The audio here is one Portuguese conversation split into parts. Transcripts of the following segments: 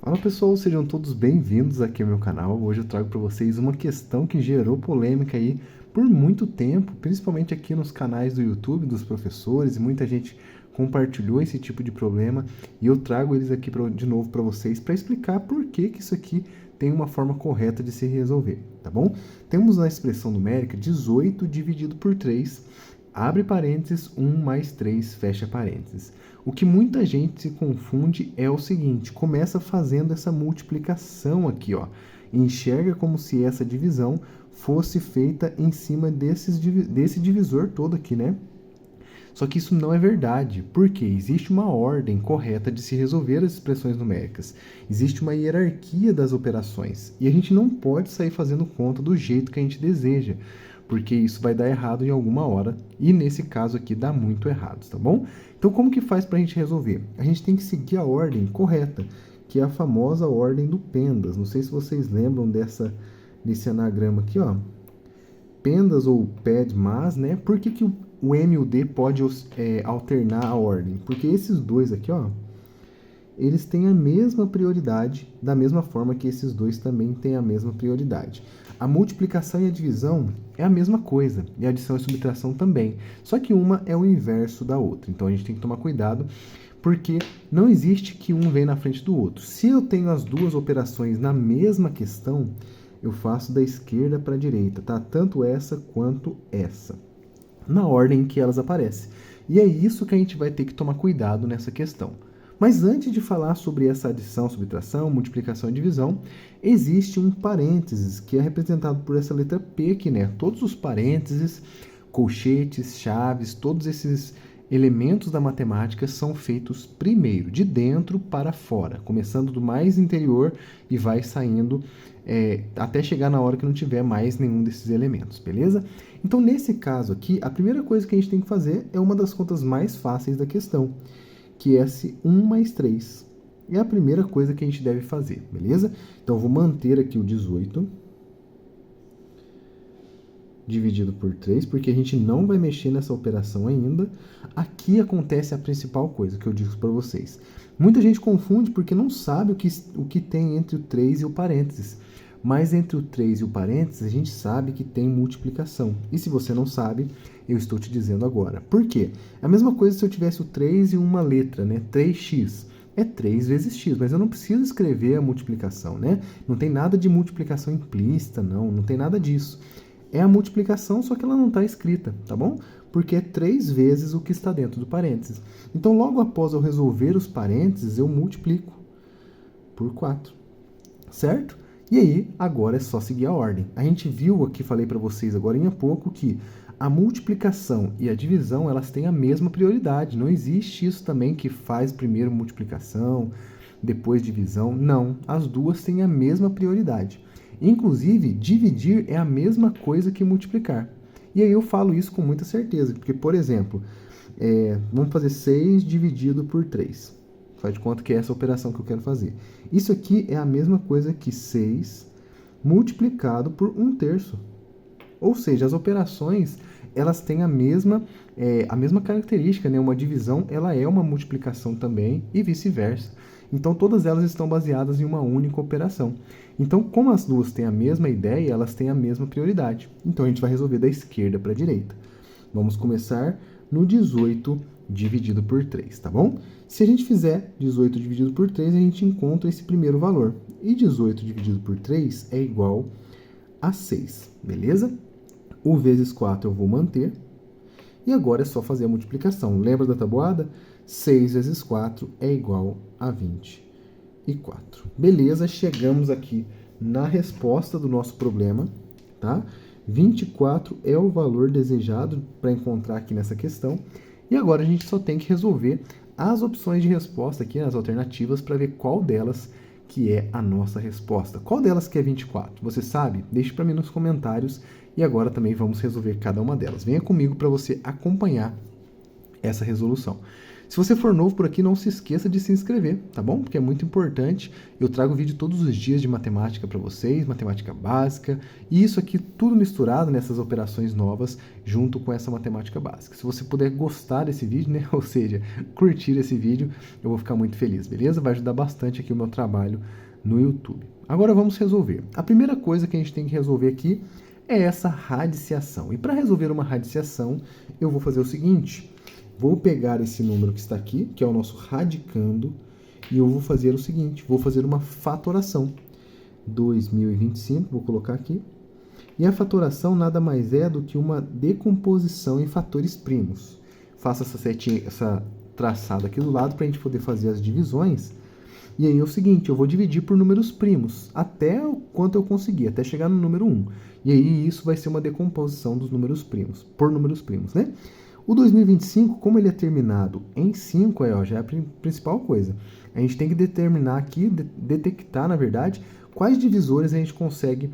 Olá pessoal, sejam todos bem-vindos aqui ao meu canal. Hoje eu trago para vocês uma questão que gerou polêmica aí por muito tempo, principalmente aqui nos canais do YouTube dos professores, e muita gente compartilhou esse tipo de problema, e eu trago eles aqui de novo para vocês para explicar por que isso aqui tem uma forma correta de se resolver, tá bom? Temos na expressão numérica 18 dividido por 3, abre parênteses, 1 mais 3, fecha parênteses. O que muita gente se confunde é o seguinte, começa fazendo essa multiplicação aqui, ó. Enxerga como se essa divisão fosse feita em cima desse divisor todo aqui, né? Só que isso não é verdade, porque existe uma ordem correta de se resolver as expressões numéricas. Existe uma hierarquia das operações, e a gente não pode sair fazendo conta do jeito que a gente deseja, porque isso vai dar errado em alguma hora, e nesse caso aqui dá muito errado, tá bom? Então como que faz para a gente resolver? A gente tem que seguir a ordem correta, que é a famosa ordem do Pendas. Não sei se vocês lembram desse anagrama aqui, ó. Pendas ou PED+, né? Por que o M e o D pode alternar a ordem? Porque esses dois aqui, ó, eles têm a mesma prioridade, da mesma forma que esses dois também têm a mesma prioridade. A multiplicação e a divisão é a mesma coisa, e a adição e subtração também, só que uma é o inverso da outra. Então a gente tem que tomar cuidado, porque não existe que um vem na frente do outro. Se eu tenho as duas operações na mesma questão, eu faço da esquerda para a direita, tá? Tanto essa quanto essa, na ordem em que elas aparecem. E é isso que a gente vai ter que tomar cuidado nessa questão. Mas antes de falar sobre essa adição, subtração, multiplicação e divisão, existe um parênteses, que é representado por essa letra P aqui, né? Todos os parênteses, colchetes, chaves, todos esses elementos da matemática são feitos primeiro, de dentro para fora, começando do mais interior e vai saindo até chegar na hora que não tiver mais nenhum desses elementos, beleza? Então, nesse caso aqui, a primeira coisa que a gente tem que fazer é uma das contas mais fáceis da questão, que é esse 1 mais 3. É a primeira coisa que a gente deve fazer, beleza? Então, eu vou manter aqui o 18 dividido por 3, porque a gente não vai mexer nessa operação ainda. Aqui acontece a principal coisa que eu digo para vocês. Muita gente confunde porque não sabe o que tem entre o 3 e o parênteses. Mas entre o 3 e o parênteses, a gente sabe que tem multiplicação. E se você não sabe, eu estou te dizendo agora. Por quê? É a mesma coisa se eu tivesse o 3 e uma letra, né? 3x. É 3 vezes x, mas eu não preciso escrever a multiplicação, né? Não tem nada de multiplicação implícita, não tem nada disso. É a multiplicação, só que ela não está escrita, tá bom? Porque é 3 vezes o que está dentro do parênteses. Então, logo após eu resolver os parênteses, eu multiplico por 4, certo? E aí, agora é só seguir a ordem. A gente viu aqui, falei para vocês agora há pouco, que a multiplicação e a divisão, elas têm a mesma prioridade. Não existe isso também que faz primeiro multiplicação, depois divisão. Não, as duas têm a mesma prioridade. Inclusive, dividir é a mesma coisa que multiplicar. E aí eu falo isso com muita certeza, porque, por exemplo, vamos fazer 6 dividido por 3. Faz de conta que é essa operação que eu quero fazer. Isso aqui é a mesma coisa que 6 multiplicado por 1/3. Ou seja, as operações, elas têm a mesma característica, né? Uma divisão, ela é uma multiplicação também e vice-versa. Então, todas elas estão baseadas em uma única operação. Então, como as duas têm a mesma ideia, elas têm a mesma prioridade. Então, a gente vai resolver da esquerda para a direita. Vamos começar no 18 dividido por 3, tá bom? Se a gente fizer 18 dividido por 3, a gente encontra esse primeiro valor. E 18 dividido por 3 é igual a 6, beleza? O vezes 4 eu vou manter. E agora é só fazer a multiplicação. Lembra da tabuada? 6 vezes 4 é igual a 24. Beleza, chegamos aqui na resposta do nosso problema, tá? 24 é o valor desejado para encontrar aqui nessa questão. E agora a gente só tem que resolver as opções de resposta aqui, as alternativas, para ver qual delas que é a nossa resposta. Qual delas que é 24? Você sabe? Deixe para mim nos comentários. E agora também vamos resolver cada uma delas. Venha comigo para você acompanhar essa resolução. Se você for novo por aqui, não se esqueça de se inscrever, tá bom? Porque é muito importante. Eu trago vídeo todos os dias de matemática para vocês, matemática básica, e isso aqui tudo misturado nessas operações novas junto com essa matemática básica. Se você puder gostar desse vídeo, né? Ou seja, curtir esse vídeo, eu vou ficar muito feliz, beleza? Vai ajudar bastante aqui o meu trabalho no YouTube. Agora vamos resolver. A primeira coisa que a gente tem que resolver aqui é essa radiciação. E para resolver uma radiciação, eu vou fazer o seguinte: vou pegar esse número que está aqui, que é o nosso radicando, e eu vou fazer o seguinte, vou fazer uma fatoração. 2025, vou colocar aqui. E a fatoração nada mais é do que uma decomposição em fatores primos. Faço essa setinha, essa traçada aqui do lado para a gente poder fazer as divisões. E aí é o seguinte, eu vou dividir por números primos, até o quanto eu conseguir, até chegar no número 1. E aí isso vai ser uma decomposição dos números primos, por números primos, né? O 2025, como ele é terminado em 5, já é a principal coisa. A gente tem que determinar aqui, detectar, na verdade, quais divisores a gente consegue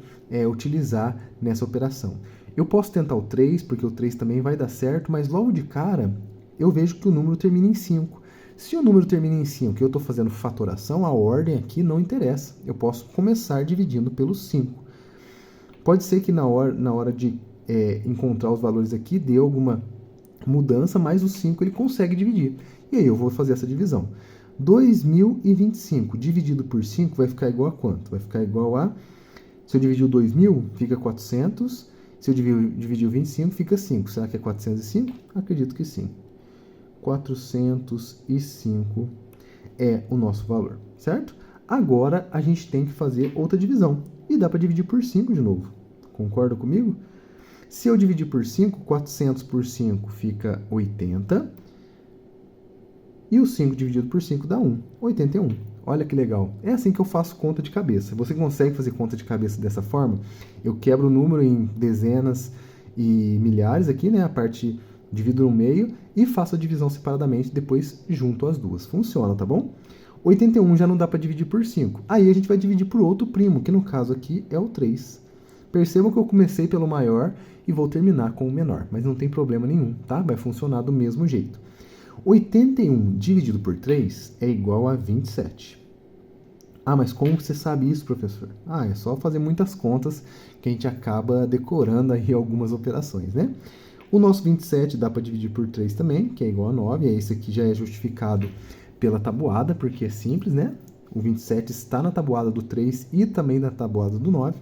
utilizar nessa operação. Eu posso tentar o 3, porque o 3 também vai dar certo, mas logo de cara eu vejo que o número termina em 5. Se o número termina em 5 e eu estou fazendo fatoração, a ordem aqui não interessa. Eu posso começar dividindo pelo 5. Pode ser que na hora de encontrar os valores aqui dê alguma mudança, mas o 5 ele consegue dividir. E aí eu vou fazer essa divisão. 2025 dividido por 5 vai ficar igual a quanto? Vai ficar igual a... Se eu dividir o 2000, fica 400. Se eu dividir o 25, fica 5. Será que é 405? Acredito que sim. 405 é o nosso valor, certo? Agora a gente tem que fazer outra divisão. E dá para dividir por 5 de novo. Concorda comigo? Se eu dividir por 5, 400 por 5 fica 80. E o 5 dividido por 5 dá 1, 81. Olha que legal. É assim que eu faço conta de cabeça. Você consegue fazer conta de cabeça dessa forma? Eu quebro o número em dezenas e milhares aqui, né? A parte divido no meio e faço a divisão separadamente, depois junto as duas. Funciona, tá bom? 81 já não dá para dividir por 5. Aí a gente vai dividir por outro primo, que no caso aqui é o 3. Percebam que eu comecei pelo maior e vou terminar com o menor, mas não tem problema nenhum, tá? Vai funcionar do mesmo jeito. 81 dividido por 3 é igual a 27. Ah, mas como você sabe isso, professor? Ah, é só fazer muitas contas que a gente acaba decorando aí algumas operações, né? O nosso 27 dá para dividir por 3 também, que é igual a 9. E esse aqui já é justificado pela tabuada, porque é simples, né? O 27 está na tabuada do 3 e também na tabuada do 9.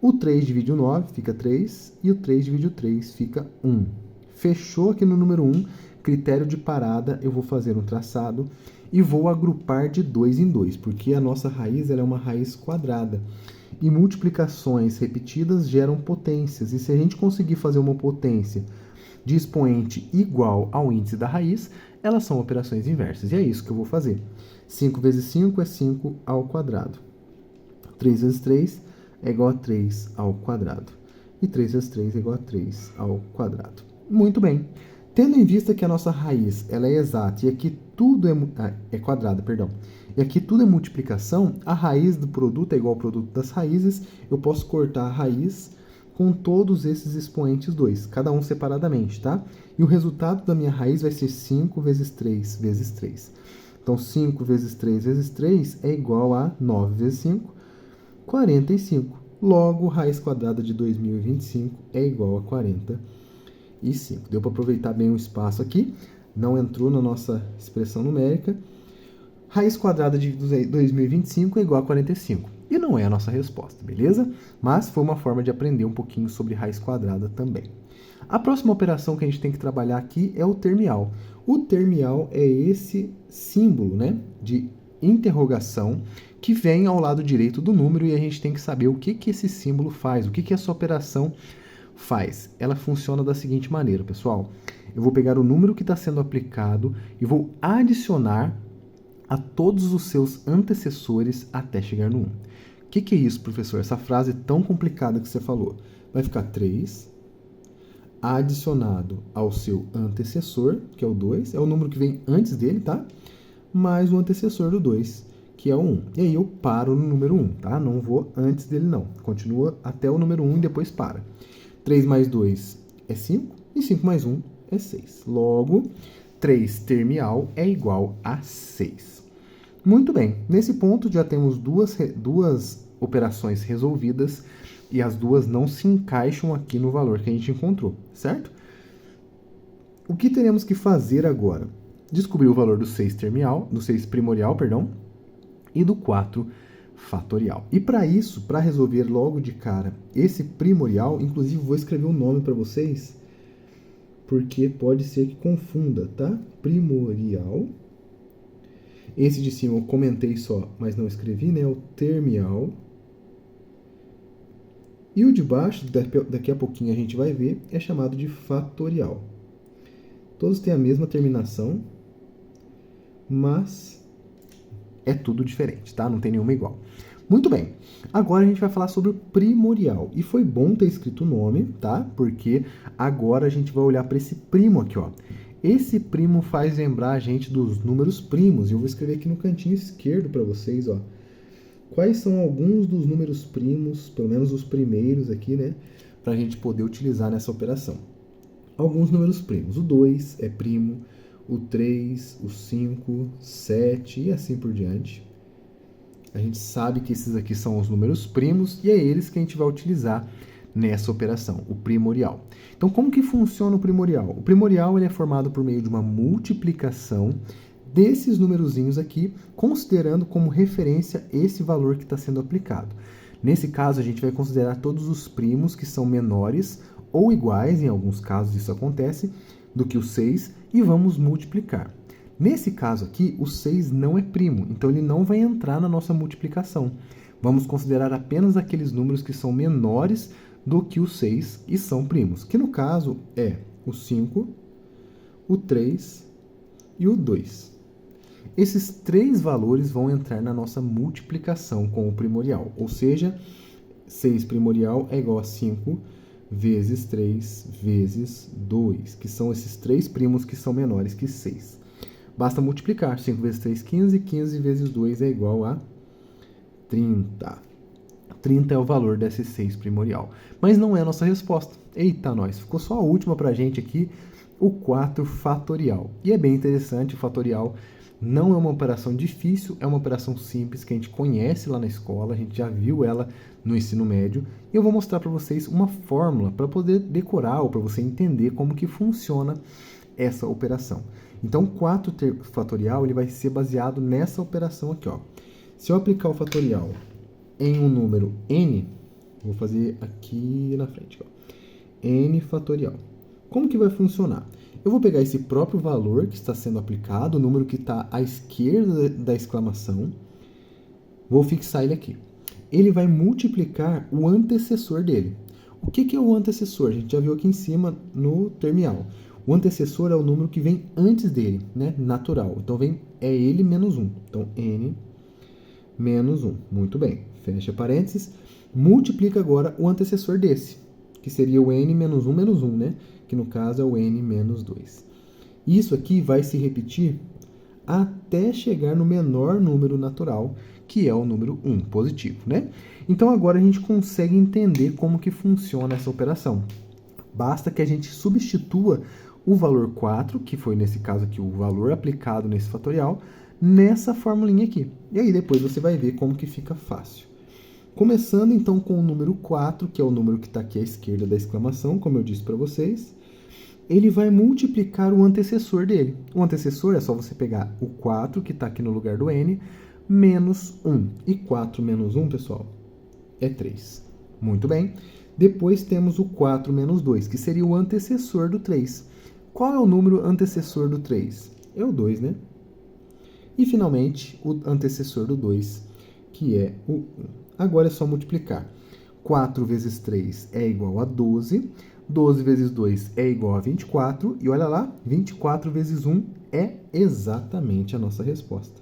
O 3 divide o 9, fica 3. E o 3 divide o 3, fica 1. Fechou aqui no número 1. Critério de parada, eu vou fazer um traçado e vou agrupar de 2 em 2, porque a nossa raiz ela é uma raiz quadrada. E multiplicações repetidas geram potências. E se a gente conseguir fazer uma potência de expoente igual ao índice da raiz, elas são operações inversas. E é isso que eu vou fazer. 5 vezes 5 é 5 ao quadrado. 3 vezes 3 é igual a 3 ao quadrado. E 3 vezes 3 é igual a 3 ao quadrado. Muito bem. Tendo em vista que a nossa raiz ela é exata e aqui tudo é quadrada, perdão, e aqui tudo é multiplicação, a raiz do produto é igual ao produto das raízes, eu posso cortar a raiz com todos esses expoentes 2, cada um separadamente, tá? E o resultado da minha raiz vai ser 5 vezes 3 vezes 3. Então, 5 vezes 3 vezes 3 é igual a 9 vezes 5, 45. Logo, raiz quadrada de 2025 é igual a 45. Deu para aproveitar bem o espaço aqui, não entrou na nossa expressão numérica. Raiz quadrada de 2025 é igual a 45. E não é a nossa resposta, beleza? Mas foi uma forma de aprender um pouquinho sobre raiz quadrada também. A próxima operação que a gente tem que trabalhar aqui é o termial. O termial é esse símbolo, né, de interrogação que vem ao lado direito do número e a gente tem que saber o que esse símbolo faz, o que essa operação faz. Ela funciona da seguinte maneira, pessoal. Eu vou pegar o número que está sendo aplicado e vou adicionar a todos os seus antecessores até chegar no 1. O que é isso, professor? Essa frase tão complicada que você falou. Vai ficar 3 adicionado ao seu antecessor, que é o 2, é o número que vem antes dele, tá? Mais o antecessor do 2, que é o 1. E aí eu paro no número 1, tá? Não vou antes dele, não. Continua até o número 1 e depois para. 3 mais 2 é 5 e 5 mais 1 é 6. Logo, 3 termial é igual a 6. Muito bem, nesse ponto já temos duas operações resolvidas e as duas não se encaixam aqui no valor que a gente encontrou, certo? O que teremos que fazer agora? Descobrir o valor do 6 primorial, e do 4 fatorial. E para isso, para resolver logo de cara esse primorial, inclusive vou escrever um nome para vocês, porque pode ser que confunda, tá? Primorial. Esse de cima eu comentei só, mas não escrevi, né? O termial. E o de baixo, daqui a pouquinho a gente vai ver, é chamado de fatorial. Todos têm a mesma terminação, mas é tudo diferente, tá? Não tem nenhuma igual. Muito bem, agora a gente vai falar sobre o primorial. E foi bom ter escrito o nome, tá? Porque agora a gente vai olhar para esse primo aqui, ó. Esse primo faz lembrar a gente dos números primos. E eu vou escrever aqui no cantinho esquerdo para vocês, ó. Quais são alguns dos números primos, pelo menos os primeiros aqui, né? Para a gente poder utilizar nessa operação. Alguns números primos. O 2 é primo, o 3, o 5, 7 e assim por diante. A gente sabe que esses aqui são os números primos e é eles que a gente vai utilizar nessa operação, o primorial. Então, como que funciona o primorial? O primorial ele é formado por meio de uma multiplicação desses numerozinhos aqui, considerando como referência esse valor que está sendo aplicado. Nesse caso, a gente vai considerar todos os primos que são menores ou iguais, em alguns casos isso acontece, do que o 6 e vamos multiplicar. Nesse caso aqui, o 6 não é primo, então ele não vai entrar na nossa multiplicação. Vamos considerar apenas aqueles números que são menores do que o 6 e são primos, que no caso é o 5, o 3 e o 2. Esses três valores vão entrar na nossa multiplicação com o primorial, ou seja, 6 primorial é igual a 5 vezes 3 vezes 2, que são esses três primos que são menores que 6. Basta multiplicar. 5 vezes 3, 15. 15 vezes 2 é igual a 30. 30 é o valor desse 6 primorial. Mas não é a nossa resposta. Eita, nós. Ficou só a última pra gente aqui, o 4 fatorial. E é bem interessante, o fatorial não é uma operação difícil, é uma operação simples que a gente conhece lá na escola, a gente já viu ela no ensino médio. E eu vou mostrar para vocês uma fórmula para poder decorar ou para você entender como que funciona essa operação. Então, 4 fatorial ele vai ser baseado nessa operação aqui, ó. Se eu aplicar o fatorial em um número n, vou fazer aqui na frente, ó, n fatorial. Como que vai funcionar? Eu vou pegar esse próprio valor que está sendo aplicado, o número que está à esquerda da exclamação, vou fixar ele aqui. Ele vai multiplicar o antecessor dele. O que é o antecessor? A gente já viu aqui em cima no termial. O antecessor é o número que vem antes dele, né? Natural. Então, é ele menos 1. Então, n menos 1. Muito bem. Fecha parênteses. Multiplica agora o antecessor desse, que seria o n menos 1, né? Que no caso é o n menos 2. Isso aqui vai se repetir até chegar no menor número natural, que é o número 1, positivo, né? Então, agora a gente consegue entender como que funciona essa operação. Basta que a gente substitua o valor 4, que foi nesse caso aqui o valor aplicado nesse fatorial, nessa formulinha aqui. E aí depois você vai ver como que fica fácil. Começando então com o número 4, que é o número que está aqui à esquerda da exclamação, como eu disse para vocês, ele vai multiplicar o antecessor dele. O antecessor é só você pegar o 4, que está aqui no lugar do n, menos 1. E 4 menos 1, pessoal, é 3. Muito bem. Depois temos o 4 menos 2, que seria o antecessor do 3. Qual é o número antecessor do 3? É o 2, né? E, finalmente, o antecessor do 2, que é o 1. Agora é só multiplicar. 4 vezes 3 é igual a 12. 12 vezes 2 é igual a 24. E olha lá, 24 vezes 1 é exatamente a nossa resposta.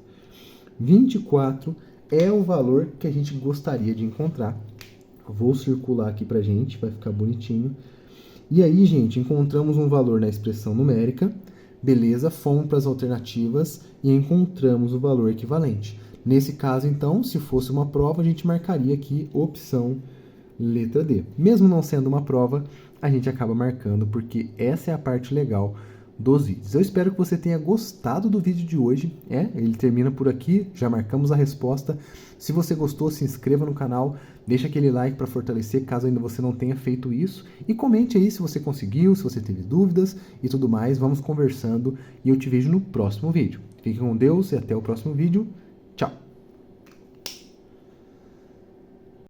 24 é o valor que a gente gostaria de encontrar. Vou circular aqui pra gente, vai ficar bonitinho. E aí, gente, encontramos um valor na expressão numérica. Beleza, fomos para as alternativas e encontramos o valor equivalente. Nesse caso, então, se fosse uma prova, a gente marcaria aqui opção letra D. Mesmo não sendo uma prova, a gente acaba marcando, porque essa é a parte legal dos vídeos. Eu espero que você tenha gostado do vídeo de hoje. Ele termina por aqui, já marcamos a resposta. Se você gostou, se inscreva no canal, deixa aquele like para fortalecer, caso ainda você não tenha feito isso. E comente aí se você conseguiu, se você teve dúvidas e tudo mais. Vamos conversando e eu te vejo no próximo vídeo. Fique com Deus e até o próximo vídeo.